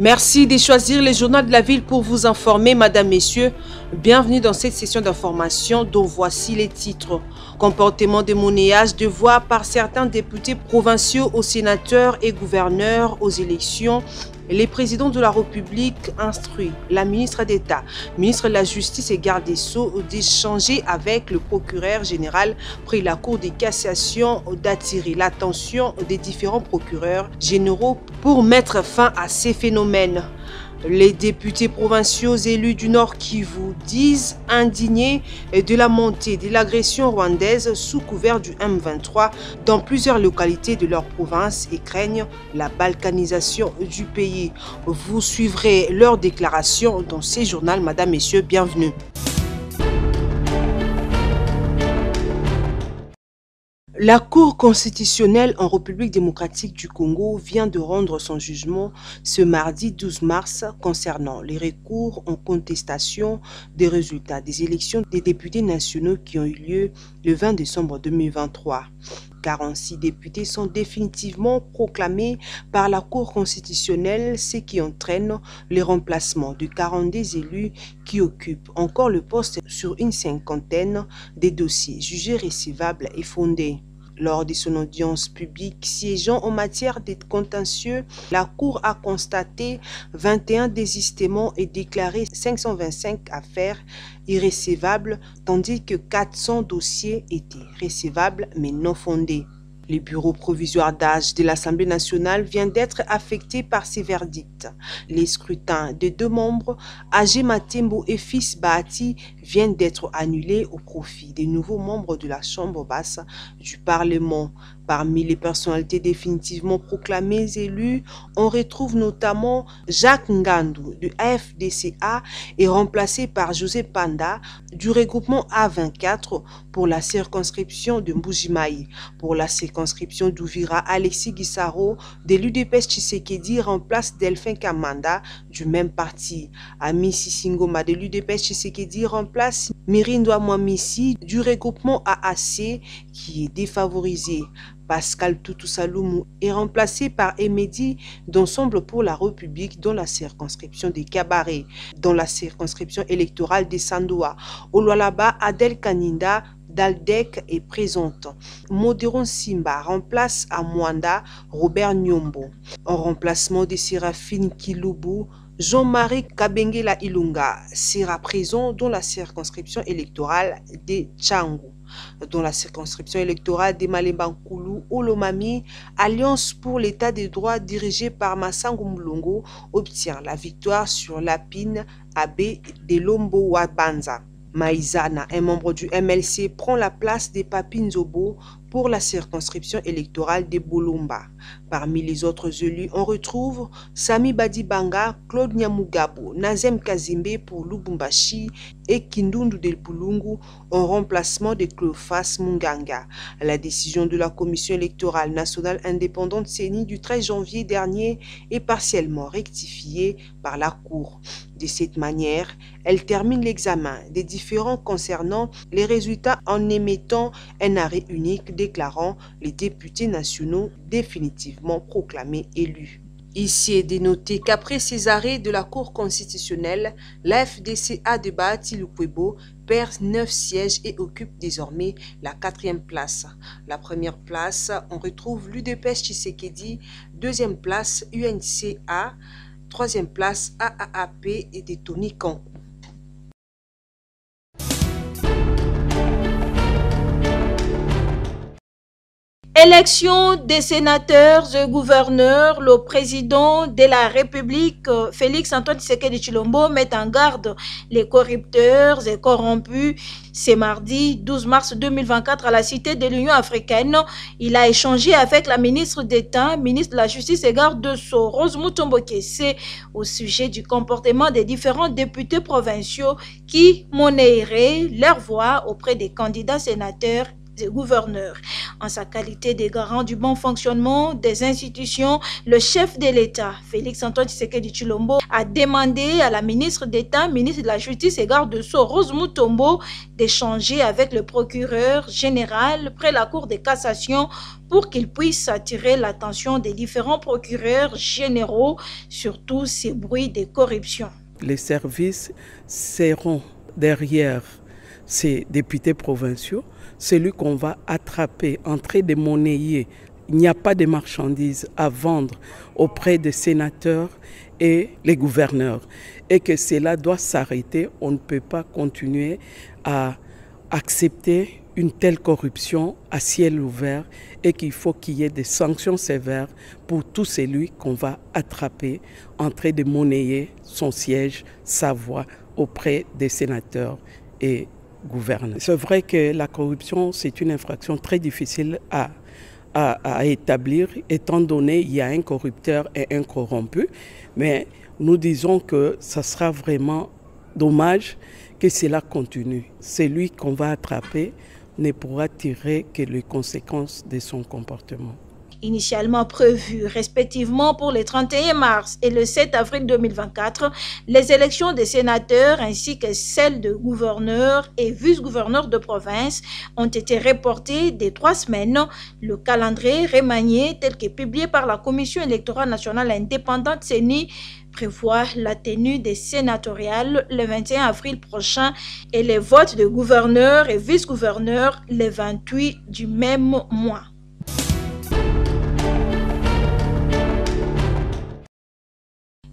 Merci de choisir le journal de la ville pour vous informer, Madame, Messieurs. Bienvenue dans cette session d'information dont voici les titres. Comportement de monnayage de voix par certains députés provinciaux aux sénateurs et gouverneurs aux élections. Les présidents de la République instruit la ministre d'État, ministre de la Justice et garde des Sceaux d'échanger avec le procureur général près la Cour de cassation d'attirer l'attention des différents procureurs généraux pour mettre fin à ces phénomènes. Les députés provinciaux élus du Nord Kivu disent indignés de la montée de l'agression rwandaise sous couvert du M23 dans plusieurs localités de leur province et craignent la balkanisation du pays. Vous suivrez leurs déclarations dans ces journaux, Madame, Messieurs, bienvenue. La Cour constitutionnelle en République démocratique du Congo vient de rendre son jugement ce mardi 12 mars concernant les recours en contestation des résultats des élections des députés nationaux qui ont eu lieu le 20 décembre 2023. 46 députés sont définitivement proclamés par la Cour constitutionnelle, ce qui entraîne le remplacement de 42 élus qui occupent encore le poste sur une cinquantaine des dossiers jugés recevables et fondés. Lors de son audience publique siégeant en matière de contentieux, la Cour a constaté 21 désistements et déclaré 525 affaires irrécevables, tandis que 400 dossiers étaient recevables mais non fondés. Le bureau provisoire d'âge de l'Assemblée nationale vient d'être affecté par ces verdicts. Les scrutins de 2 membres, Agé Matembo et Fils Bahati, viennent d'être annulés au profit des nouveaux membres de la Chambre basse du Parlement. Parmi les personnalités définitivement proclamées élues, on retrouve notamment Jacques Ngandou du AFDCA et remplacé par José Panda du regroupement A24 pour la circonscription de Mbujimayi. Pour la circonscription d'Ouvira, Alexis Guissaro de l'UDPS Tshisekedi remplace Delphin Kamanda du même parti. Ami Sissingoma de l'UDPS Tshisekedi remplace Mirindwa Mwamisi du regroupement AAC qui est défavorisé. Pascal Toutoussaloumou est remplacé par Emedi d'Ensemble pour la République dans la circonscription des Cabarets. Dans la circonscription électorale des Sandoa, Olualaba Adel Kaninda d'Aldec est présente. Modéron Simba remplace à Mwanda Robert Nyombo. En remplacement de Séraphine Kilubu, Jean-Marie Kabengela Ilunga sera présent dans la circonscription électorale des Tchangou. Dans la circonscription électorale des Malemba-Nkulu, Olomami, Alliance pour l'état des droits dirigée par Massango Mulongo obtient la victoire sur Lapine Abbé de Lombo Wabanza. Maïzana, un membre du MLC, prend la place de Papi Nzobo pour la circonscription électorale de Bolomba. Parmi les autres élus, on retrouve Sami Badibanga, Claude Nyamugabo, Nazem Kazimbe pour Lubumbashi et Kindundu Del Bulungu en remplacement de Cleophas Munganga. La décision de la Commission électorale nationale indépendante CENI du 13 janvier dernier est partiellement rectifiée par la Cour. De cette manière, elle termine l'examen des différends concernant les résultats en émettant un arrêt unique déclarant les députés nationaux définitivement proclamés élus. Ici est dénoté qu'après ces arrêts de la Cour constitutionnelle, la FDCA de Bahati Lukwebo perd 9 sièges et occupe désormais la 4e place. La première place, on retrouve l'UDPS Tshisekedi, 2e place UNCA, 3e place AAP et de Tony Kankou. Élection des sénateurs et gouverneurs, le président de la République, Félix Antoine Tshisekedi Tshilombo, met en garde les corrupteurs et corrompus. C'est mardi 12 mars 2024 à la Cité de l'Union africaine. Il a échangé avec la ministre d'État, ministre de la Justice et garde des Sceaux, Rose Mutombo Kessé, au sujet du comportement des différents députés provinciaux qui monnaieraient leur voix auprès des candidats sénateurs et gouverneurs. En sa qualité de garant du bon fonctionnement des institutions, le chef de l'État, Félix-Antoine Tshisekedi Tshilombo, a demandé à la ministre d'État, ministre de la Justice et garde-sceaux, Rose Mutombo, d'échanger avec le procureur général près la Cour de cassation pour qu'il puisse attirer l'attention des différents procureurs généraux sur tous ces bruits de corruption. Les services seront derrière ces députés provinciaux, celui qu'on va attraper en train de monnayer. Il n'y a pas de marchandises à vendre auprès des sénateurs et les gouverneurs. Et que cela doit s'arrêter. On ne peut pas continuer à accepter une telle corruption à ciel ouvert et qu'il faut qu'il y ait des sanctions sévères pour tout celui qu'on va attraper en train de monnayer son siège, sa voix auprès des sénateurs et gouverneurs. C'est vrai que la corruption, c'est une infraction très difficile à établir, étant donné qu'il y a un corrupteur et un corrompu, mais nous disons que ça sera vraiment dommage que cela continue. Celui qu'on va attraper ne pourra tirer que les conséquences de son comportement. Initialement prévues respectivement pour le 31 mars et le 7 avril 2024, les élections des sénateurs ainsi que celles de gouverneurs et vice-gouverneurs de province ont été reportées de 3 semaines. Le calendrier remanié tel que publié par la Commission électorale nationale indépendante CENI prévoit la tenue des sénatoriales le 21 avril prochain et les votes de gouverneurs et vice-gouverneurs le 28 du même mois.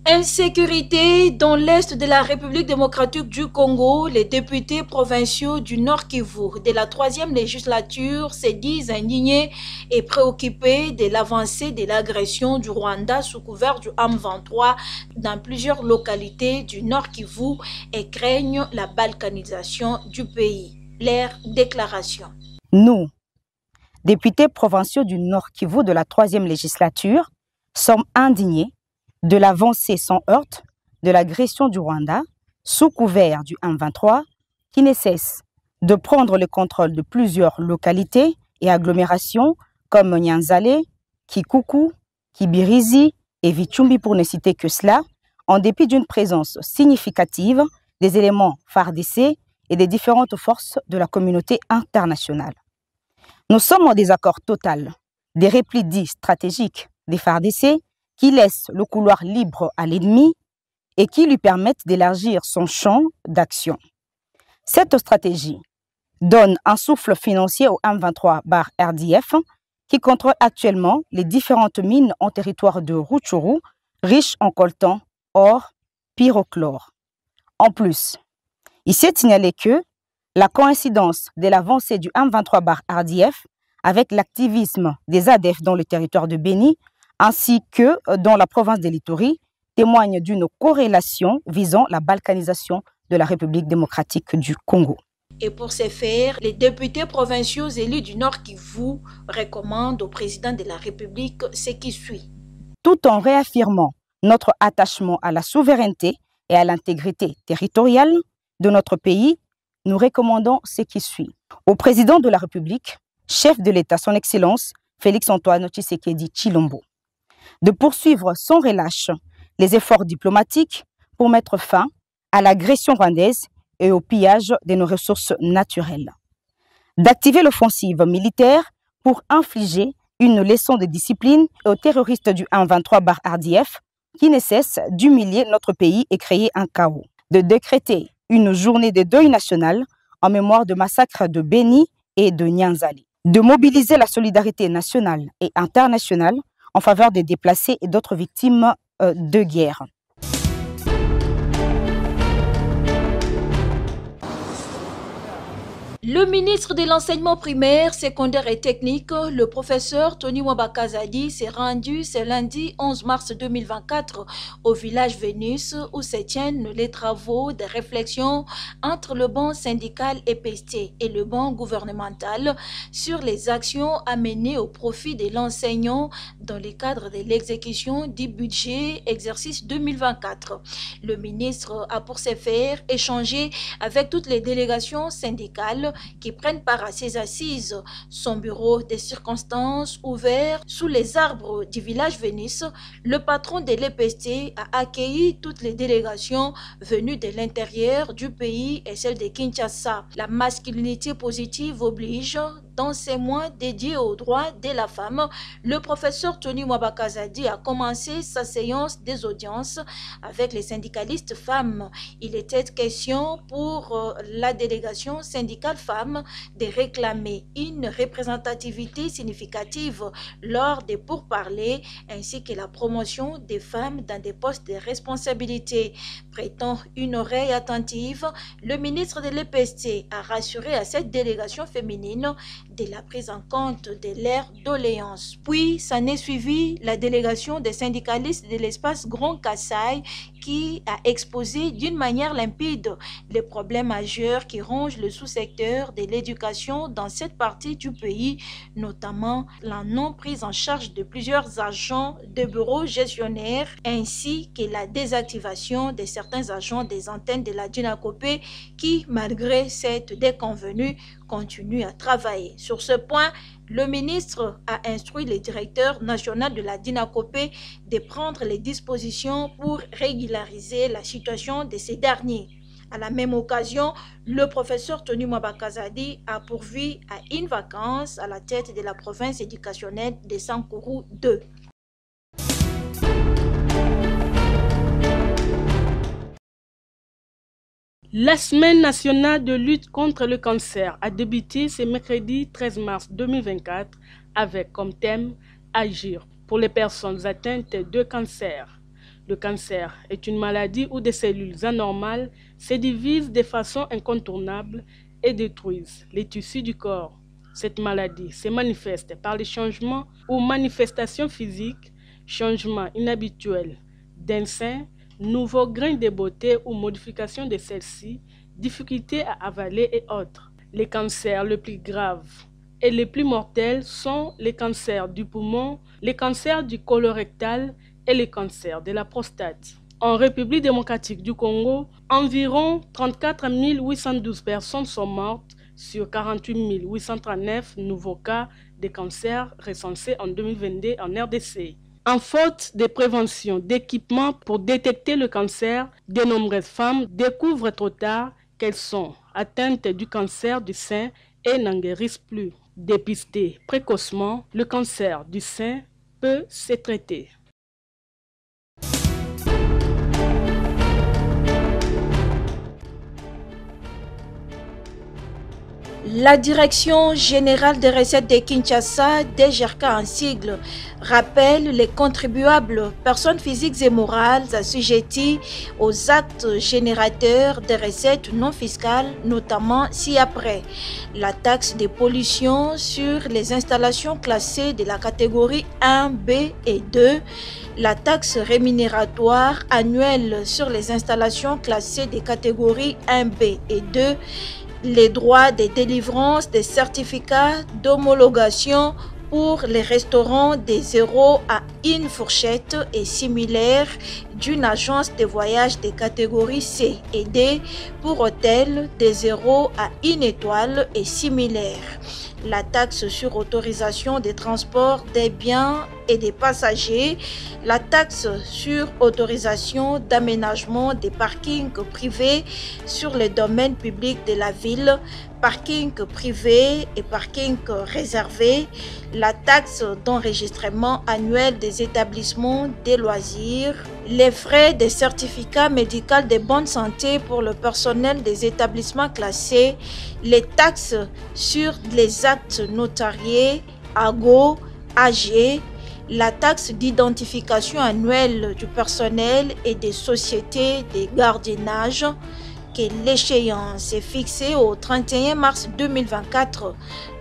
Insécurité dans l'est de la République démocratique du Congo, les députés provinciaux du Nord Kivu de la 3e législature se disent indignés et préoccupés de l'avancée de l'agression du Rwanda sous couvert du M23 dans plusieurs localités du Nord Kivu et craignent la balkanisation du pays. Leur déclaration. Nous, députés provinciaux du Nord Kivu de la 3e législature, sommes indignés de l'avancée sans heurte de l'agression du Rwanda sous couvert du M23 qui ne cesse de prendre le contrôle de plusieurs localités et agglomérations comme Nyanzale, Kikuku, Kibirizi et Vichumbi pour ne citer que cela, en dépit d'une présence significative des éléments FARDC et des différentes forces de la communauté internationale. Nous sommes en désaccord total des replis dits stratégiques des FARDC qui laissent le couloir libre à l'ennemi et qui lui permettent d'élargir son champ d'action. Cette stratégie donne un souffle financier au M23/RDF qui contrôle actuellement les différentes mines en territoire de Rutshuru, riches en coltan, or, pyrochlore. En plus, il s'est signalé que la coïncidence de l'avancée du M23/RDF avec l'activisme des ADF dans le territoire de Béni ainsi que dans la province de l'Ituri, témoigne d'une corrélation visant la balkanisation de la République démocratique du Congo. Et pour ce faire, les députés provinciaux élus du Nord Kivu recommandent au président de la République ce qui suit. Tout en réaffirmant notre attachement à la souveraineté et à l'intégrité territoriale de notre pays, nous recommandons ce qui suit. Au président de la République, chef de l'État, son Excellence, Félix-Antoine Tshisekedi Tshilombo, de poursuivre sans relâche les efforts diplomatiques pour mettre fin à l'agression rwandaise et au pillage de nos ressources naturelles. D'activer l'offensive militaire pour infliger une leçon de discipline aux terroristes du M23/RDF qui ne cessent d'humilier notre pays et créer un chaos. De décréter une journée de deuil national en mémoire de massacres de Béni et de Nyanzale. De mobiliser la solidarité nationale et internationale en faveur des déplacés et d'autres victimes de guerre. Le ministre de l'enseignement primaire, secondaire et technique, le professeur Tony Wabakazadi, s'est rendu ce lundi 11 mars 2024 au village Vénus où se tiennent les travaux de réflexion entre le banc syndical EPST et le banc gouvernemental sur les actions à mener au profit de l'enseignant dans le cadre de l'exécution du budget exercice 2024. Le ministre a pour ce faire échangé avec toutes les délégations syndicales qui prennent part à ces assises. Son bureau des circonstances ouvert sous les arbres du village Vénice, le patron de l'EPST a accueilli toutes les délégations venues de l'intérieur du pays et celles de Kinshasa. La masculinité positive oblige. Dans ces mois dédiés aux droits de la femme, le professeur Tony Mwabakazadi a commencé sa séance des audiences avec les syndicalistes femmes. Il était question pour la délégation syndicale femmes de réclamer une représentativité significative lors des pourparlers ainsi que la promotion des femmes dans des postes de responsabilité. Prêtant une oreille attentive, le ministre de l'EPST a rassuré à cette délégation féminine de la prise en compte de leurs doléances. Puis, s'en est suivi la délégation des syndicalistes de l'espace Grand Kassai qui a exposé d'une manière limpide les problèmes majeurs qui rongent le sous-secteur de l'éducation dans cette partie du pays, notamment la non-prise en charge de plusieurs agents de bureaux gestionnaires ainsi que la désactivation de certains agents des antennes de la Dinakopé qui, malgré cette déconvenue, continue à travailler. Sur ce point, le ministre a instruit le directeur national de la Dinakopé de prendre les dispositions pour régulariser la situation de ces derniers. À la même occasion, le professeur Tony Mwabakazadi a pourvu à une vacance à la tête de la province éducationnelle de Sankourou 2. La semaine nationale de lutte contre le cancer a débuté ce mercredi 13 mars 2024 avec comme thème « Agir pour les personnes atteintes de cancer ». Le cancer est une maladie où des cellules anormales se divisent de façon incontournable et détruisent les tissus du corps. Cette maladie se manifeste par les changements ou manifestations physiques, changements inhabituels d'un sein, nouveaux grains de beauté ou modification de celles-ci, difficultés à avaler et autres. Les cancers les plus graves et les plus mortels sont les cancers du poumon, les cancers du colorectal et les cancers de la prostate. En République démocratique du Congo, environ 34 812 personnes sont mortes sur 48 839 nouveaux cas de cancer recensés en 2022 en RDC. En faute de prévention, d'équipement pour détecter le cancer, de nombreuses femmes découvrent trop tard qu'elles sont atteintes du cancer du sein et n'en guérissent plus. Dépister précocement, le cancer du sein peut se traiter. La Direction générale des recettes de Kinshasa, DGRK en sigle, rappelle les contribuables, personnes physiques et morales assujetties aux actes générateurs de recettes non fiscales, notamment ci-après la taxe de pollution sur les installations classées de la catégorie 1, B et 2, la taxe rémunératoire annuelle sur les installations classées des catégories 1B et 2, les droits de délivrance des certificats d'homologation pour les restaurants des 0 à 1 fourchette et similaires d'une agence de voyage de catégorie C et D pour hôtels des 0 à 1 étoile et similaires. La taxe sur autorisation des transports des biens et des passagers, la taxe sur autorisation d'aménagement des parkings privés sur les domaines publics de la ville, parking privé et parking réservé, la taxe d'enregistrement annuel des établissements des loisirs, les frais des certificats médicaux de bonne santé pour le personnel des établissements classés, les taxes sur les actes notariés, AGO, AG, la taxe d'identification annuelle du personnel et des sociétés de gardiennage, que l'échéance est fixée au 31 mars 2024,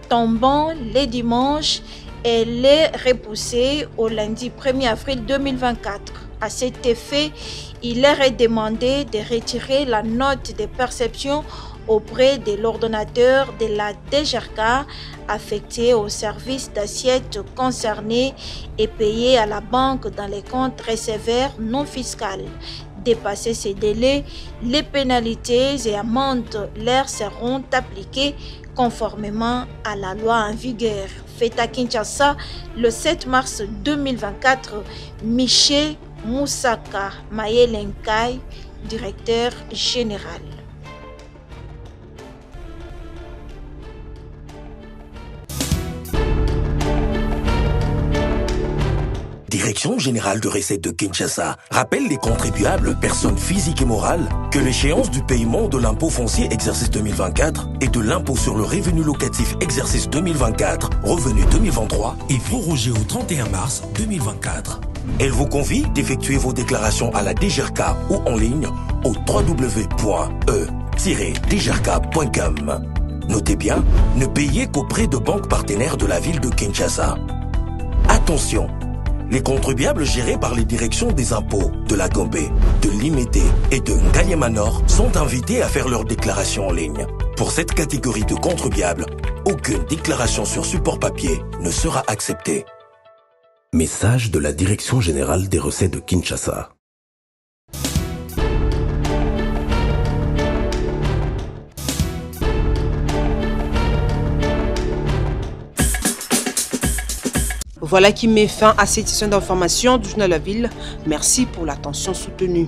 tombant les dimanches, elle est repoussée au lundi 1er avril 2024. À cet effet, il leur est demandé de retirer la note de perception auprès de l'ordonnateur de la DGRK affecté au service d'assiette concerné et payé à la banque dans les comptes receveurs non fiscaux. Dépasser ces délais, les pénalités et amendes leur seront appliquées conformément à la loi en vigueur. Fait à Kinshasa le 7 mars 2024, Miché Moussaka Mayelenkai, directeur général. Direction générale de recettes de Kinshasa rappelle les contribuables, personnes physiques et morales, que l'échéance du paiement de l'impôt foncier exercice 2024 et de l'impôt sur le revenu locatif exercice 2024, revenu 2023, est prorogée au 31 mars 2024. Elle vous convie d'effectuer vos déclarations à la DGRK ou en ligne au www.e-dgrk.com. Notez bien, ne payez qu'auprès de banques partenaires de la ville de Kinshasa. Attention! Les contribuables gérés par les directions des impôts de la Gombe, de l'Imédé et de Ngaliema Nord sont invités à faire leur déclaration en ligne. Pour cette catégorie de contribuables, aucune déclaration sur support papier ne sera acceptée. Message de la Direction générale des recettes de Kinshasa. Voilà qui met fin à cette session d'information du journal La Ville. Merci pour l'attention soutenue.